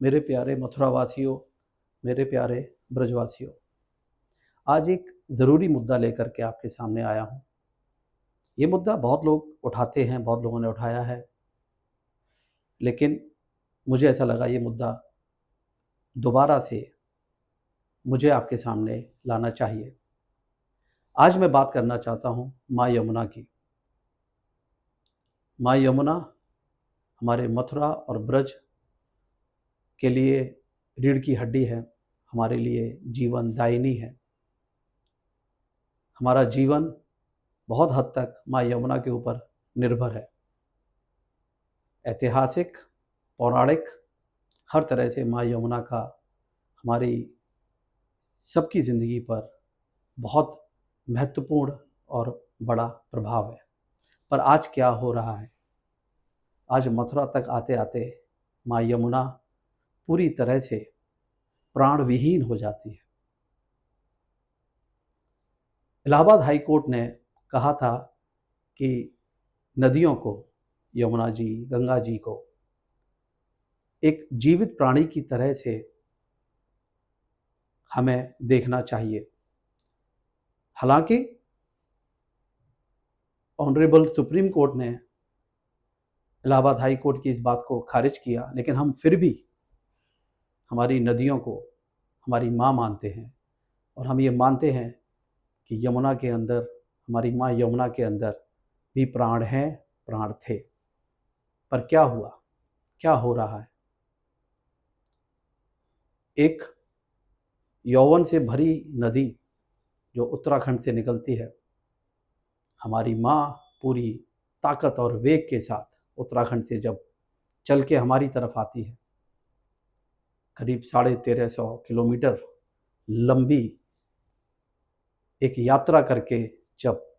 मेरे प्यारे मथुरावासियों, मेरे प्यारे ब्रजवासियों, आज एक ज़रूरी मुद्दा लेकर के आपके सामने आया हूँ। ये मुद्दा बहुत लोग उठाते हैं, बहुत लोगों ने उठाया है, लेकिन मुझे ऐसा लगा ये मुद्दा दोबारा से मुझे आपके सामने लाना चाहिए। आज मैं बात करना चाहता हूँ माँ यमुना की। माँ यमुना हमारे मथुरा और ब्रज के लिए रीढ़ की हड्डी है, हमारे लिए जीवन दायिनी है। हमारा जीवन बहुत हद तक माँ यमुना के ऊपर निर्भर है। ऐतिहासिक, पौराणिक, हर तरह से माँ यमुना का हमारी सबकी ज़िंदगी पर बहुत महत्वपूर्ण और बड़ा प्रभाव है। पर आज क्या हो रहा है? आज मथुरा तक आते-आते माँ यमुना पूरी तरह से प्राण विहीन हो जाती है। इलाहाबाद हाई कोर्ट ने कहा था कि नदियों को, यमुना जी, गंगा जी को एक जीवित प्राणी की तरह से हमें देखना चाहिए। हालांकि ऑनरेबल सुप्रीम कोर्ट ने इलाहाबाद हाई कोर्ट की इस बात को खारिज किया, लेकिन हम फिर भी हमारी नदियों को हमारी माँ मानते हैं और हम ये मानते हैं कि यमुना के अंदर, हमारी माँ यमुना के अंदर भी प्राण हैं, प्राण थे। पर क्या हुआ? क्या हो रहा है? एक यौवन से भरी नदी जो उत्तराखंड से निकलती है, हमारी माँ पूरी ताकत और वेग के साथ उत्तराखंड से जब चल के हमारी तरफ आती है, करीब 1350 किलोमीटर लंबी एक यात्रा करके जब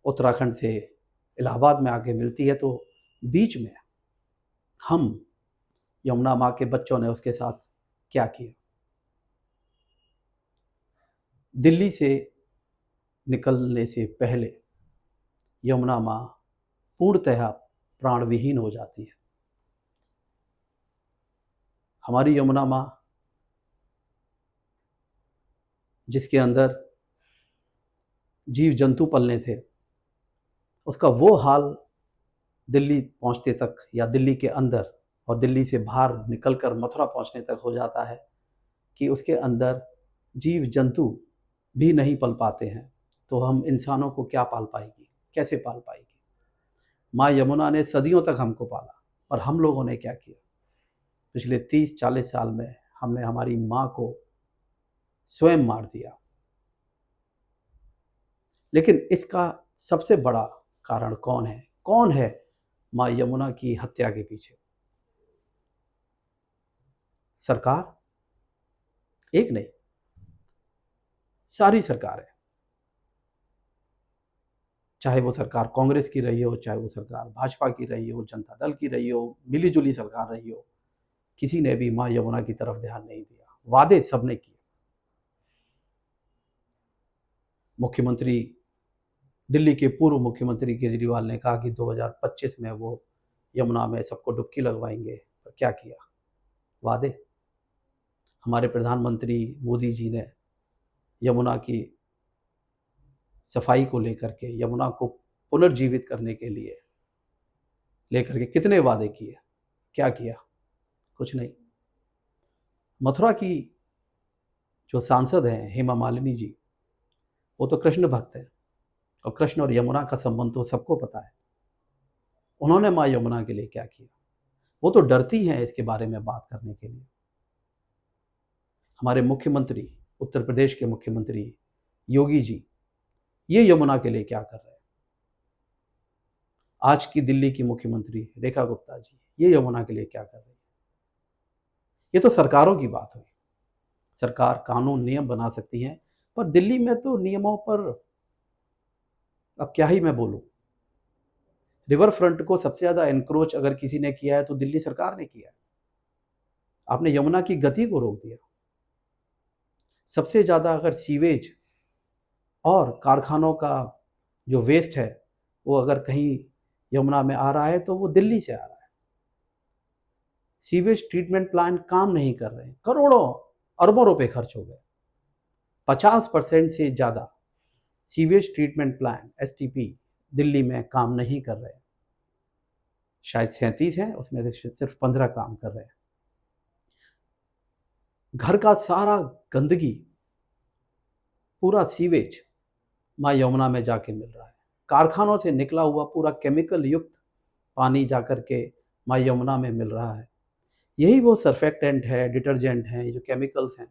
उत्तराखंड से इलाहाबाद में आके मिलती है, तो बीच में हम यमुना माँ के बच्चों ने उसके साथ क्या किया? दिल्ली से निकलने से पहले यमुना माँ पूर्णतः प्राण विहीन हो जाती है। हमारी यमुना माँ, जिसके अंदर जीव जंतु पलने थे, उसका वो हाल दिल्ली पहुंचते तक या दिल्ली के अंदर और दिल्ली से बाहर निकलकर मथुरा पहुंचने तक हो जाता है कि उसके अंदर जीव जंतु भी नहीं पल पाते हैं। तो हम इंसानों को क्या पाल पाएगी? कैसे पाल पाएगी? माँ यमुना ने सदियों तक हमको पाला, और हम लोगों ने क्या किया? पिछले 30-40 साल में हमने हमारी माँ को स्वयं मार दिया। लेकिन इसका सबसे बड़ा कारण कौन है? कौन है माँ यमुना की हत्या के पीछे? सरकार? एक नहीं, सारी सरकार है। चाहे वो सरकार कांग्रेस की रही हो, चाहे वो सरकार भाजपा की रही हो, जनता दल की रही हो, मिली-जुली सरकार रही हो, किसी ने भी माँ यमुना की तरफ ध्यान नहीं दिया। वादे सबने किए। मुख्यमंत्री, दिल्ली के पूर्व मुख्यमंत्री केजरीवाल ने कहा कि 2025 में वो यमुना में सबको डुबकी लगवाएंगे। पर क्या किया? वादे। हमारे प्रधानमंत्री मोदी जी ने यमुना की सफाई को लेकर के, यमुना को पुनर्जीवित करने के लिए लेकर के कितने वादे किए? क्या किया? कुछ नहीं। मथुरा की जो सांसद हैं हेमा मालिनी जी, वो तो कृष्ण भक्त हैं, और कृष्ण और यमुना का संबंध तो सबको पता है। उन्होंने माँ यमुना के लिए क्या किया? वो तो डरती हैं इसके बारे में बात करने के लिए। हमारे मुख्यमंत्री, उत्तर प्रदेश के मुख्यमंत्री योगी जी, ये यमुना के लिए क्या कर रहे हैं? आज की दिल्ली की मुख्यमंत्री रेखा गुप्ता जी, ये यमुना के लिए क्या कर रही है? ये तो सरकारों की बात हुई। सरकार कानून नियम बना सकती है, पर दिल्ली में तो नियमों पर अब क्या ही मैं बोलूं। रिवर फ्रंट को सबसे ज्यादा एनक्रोच अगर किसी ने किया है तो दिल्ली सरकार ने किया है। आपने यमुना की गति को रोक दिया। सबसे ज्यादा अगर सीवेज और कारखानों का जो वेस्ट है, वो अगर कहीं यमुना में आ रहा है तो वो दिल्ली से आ रहा है। सीवेज ट्रीटमेंट प्लांट काम नहीं कर रहे हैं, करोड़ों अरबों रुपए खर्च हो गए। 50% से ज़्यादा sewage treatment plant STP Delhi में काम नहीं कर रहे हैं। शायद 37 हैं, उसमें से सिर्फ 15 काम कर रहे हैं। घर का सारा गंदगी, पूरा सीवेज माँ यमुना में जाके मिल रहा है। कारखानों से निकला हुआ पूरा केमिकल युक्त पानी जाकर के माँ यमुना में मिल रहा है। यही वो सर्फेक्टेंट है, डिटर्जेंट हैं, जो केमिकल्स हैं,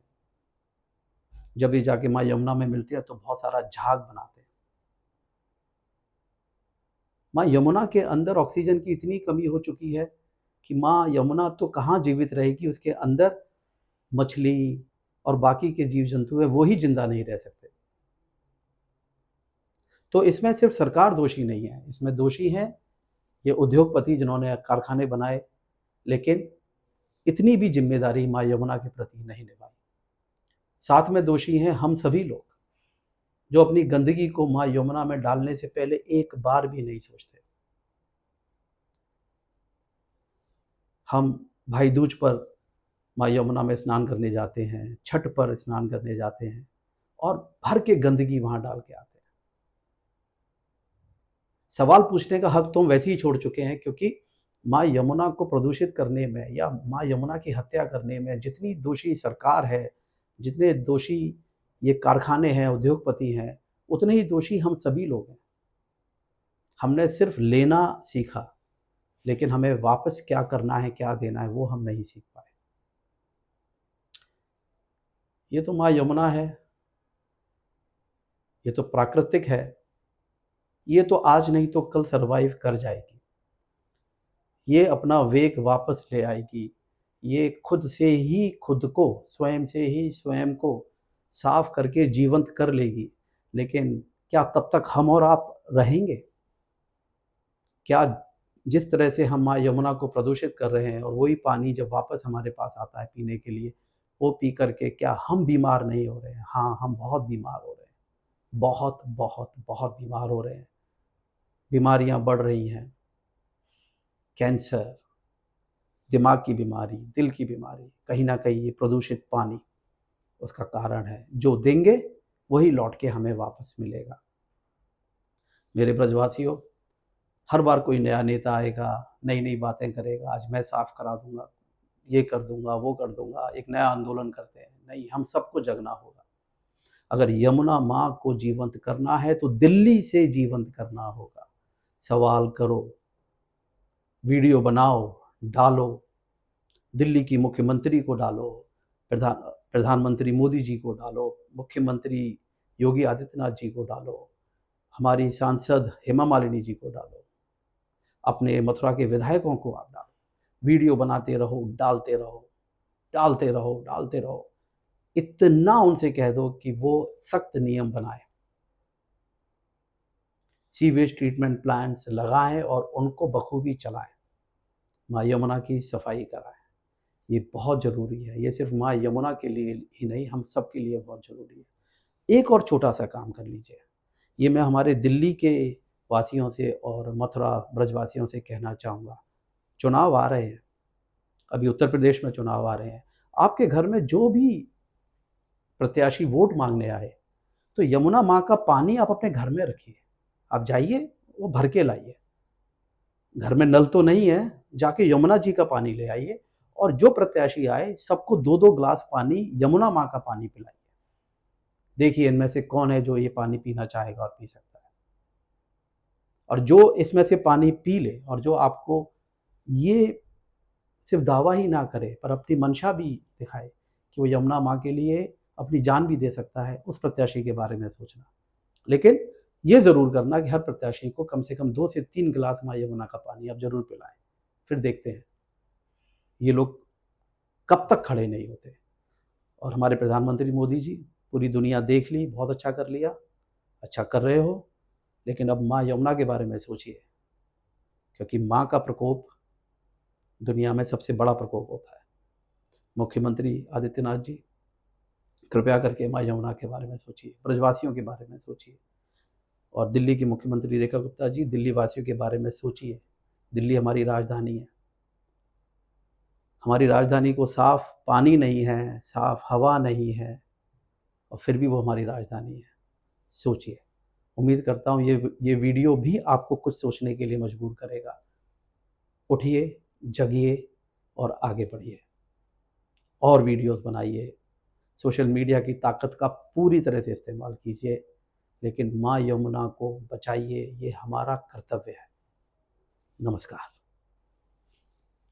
जब ये जाके माँ यमुना में मिलती है तो बहुत सारा झाग बनाते हैं। माँ यमुना के अंदर ऑक्सीजन की इतनी कमी हो चुकी है कि माँ यमुना तो कहाँ जीवित रहेगी, उसके अंदर मछली और बाकी के जीव जंतु है वो ही जिंदा नहीं रह सकते। तो इसमें सिर्फ सरकार दोषी नहीं है, इसमें दोषी हैं ये उद्योगपति जिन्होंने कारखाने बनाए, लेकिन इतनी भी जिम्मेदारी माँ यमुना के प्रति नहीं निभाई। साथ में दोषी हैं हम सभी लोग, जो अपनी गंदगी को माँ यमुना में डालने से पहले एक बार भी नहीं सोचते। हम भाई दूज पर माँ यमुना में स्नान करने जाते हैं, छठ पर स्नान करने जाते हैं और भर के गंदगी वहां डाल के आते हैं। सवाल पूछने का हक तो हम वैसे ही छोड़ चुके हैं, क्योंकि माँ यमुना को प्रदूषित करने में या माँ यमुना की हत्या करने में जितनी दोषी सरकार है, जितने दोषी ये कारखाने हैं, उद्योगपति हैं, उतने ही दोषी हम सभी लोग हैं। हमने सिर्फ लेना सीखा, लेकिन हमें वापस क्या करना है, क्या देना है, वो हम नहीं सीख पाए। ये तो माँ यमुना है, ये तो प्राकृतिक है, ये तो आज नहीं तो कल सरवाइव कर जाएगी, ये अपना वेग वापस ले आएगी, ये खुद से ही खुद को, स्वयं से ही स्वयं को साफ करके जीवंत कर लेगी। लेकिन क्या तब तक हम और आप रहेंगे? क्या जिस तरह से हम माँ यमुना को प्रदूषित कर रहे हैं और वही पानी जब वापस हमारे पास आता है पीने के लिए, वो पी करके क्या हम बीमार नहीं हो रहे हैं? हाँ, हम बहुत बीमार हो रहे हैं, बहुत बहुत बहुत बीमार हो रहे हैं। बीमारियां बढ़ रही हैं, कैंसर, दिमाग की बीमारी, दिल की बीमारी, कहीं ना कहीं ये प्रदूषित पानी उसका कारण है। जो देंगे वही लौट के हमें वापस मिलेगा। मेरे ब्रजवासियों, हर बार कोई नया नेता आएगा, नई नई बातें करेगा, आज मैं साफ करा दूंगा, ये कर दूंगा, वो कर दूंगा, एक नया आंदोलन करते हैं। नहीं, हम सबको जगना होगा। अगर यमुना माँ को जीवंत करना है तो दिल्ली से जीवंत करना होगा। सवाल करो, वीडियो बनाओ, डालो, दिल्ली की मुख्यमंत्री को डालो, प्रधानमंत्री मोदी जी को डालो, मुख्यमंत्री योगी आदित्यनाथ जी को डालो, हमारी सांसद हेमा मालिनी जी को डालो, अपने मथुरा के विधायकों को आप डालो। वीडियो बनाते रहो, डालते रहो, डालते रहो, डालते रहो। इतना उनसे कह दो कि वो सख्त नियम बनाए, सीवेज ट्रीटमेंट प्लांट्स लगाएं और उनको बखूबी चलाएं, माँ यमुना की सफाई कराएं। ये बहुत ज़रूरी है। ये सिर्फ माँ यमुना के लिए ही नहीं, हम सब के लिए बहुत ज़रूरी है। एक और छोटा सा काम कर लीजिए, ये मैं हमारे दिल्ली के वासियों से और मथुरा ब्रजवासियों से कहना चाहूँगा। चुनाव आ रहे हैं, अभी उत्तर प्रदेश में चुनाव आ रहे हैं। आपके घर में जो भी प्रत्याशी वोट मांगने आए, तो यमुना माँ का पानी आप अपने घर में रखिए। आप जाइए, वो भर के लाइए। घर में नल तो नहीं है, जाके यमुना जी का पानी ले आइए और जो प्रत्याशी आए सबको 2-2 ग्लास पानी, यमुना माँ का पानी पिलाइए। देखिए इनमें से कौन है जो ये पानी पीना चाहेगा और पी सकता है। और जो इसमें से पानी पी ले और जो आपको ये सिर्फ दावा ही ना करे पर अपनी मंशा भी दिखाए कि वो यमुना माँ के लिए अपनी जान भी दे सकता है, उस प्रत्याशी के बारे में सोचना। लेकिन ये ज़रूर करना कि हर प्रत्याशी को कम से कम 2 से 3 गिलास माँ यमुना का पानी आप ज़रूर पिलाएं। फिर देखते हैं ये लोग कब तक खड़े नहीं होते। और हमारे प्रधानमंत्री मोदी जी, पूरी दुनिया देख ली, बहुत अच्छा कर लिया, अच्छा कर रहे हो, लेकिन अब माँ यमुना के बारे में सोचिए, क्योंकि माँ का प्रकोप दुनिया में सबसे बड़ा प्रकोप होता है। मुख्यमंत्री आदित्यनाथ जी, कृपया करके माँ यमुना के बारे में सोचिए, ब्रजवासियों के बारे में सोचिए। और दिल्ली की मुख्यमंत्री रेखा गुप्ता जी, दिल्ली वासियों के बारे में सोचिए। दिल्ली हमारी राजधानी है। हमारी राजधानी को साफ़ पानी नहीं है, साफ़ हवा नहीं है और फिर भी वो हमारी राजधानी है। सोचिए। उम्मीद करता हूँ ये वीडियो भी आपको कुछ सोचने के लिए मजबूर करेगा। उठिए, जगिए और आगे बढ़िए। और वीडियोज़ बनाइए। सोशल मीडिया की ताकत का पूरी तरह से इस्तेमाल कीजिए, लेकिन माँ यमुना को बचाइए, ये हमारा कर्तव्य है। नमस्कार।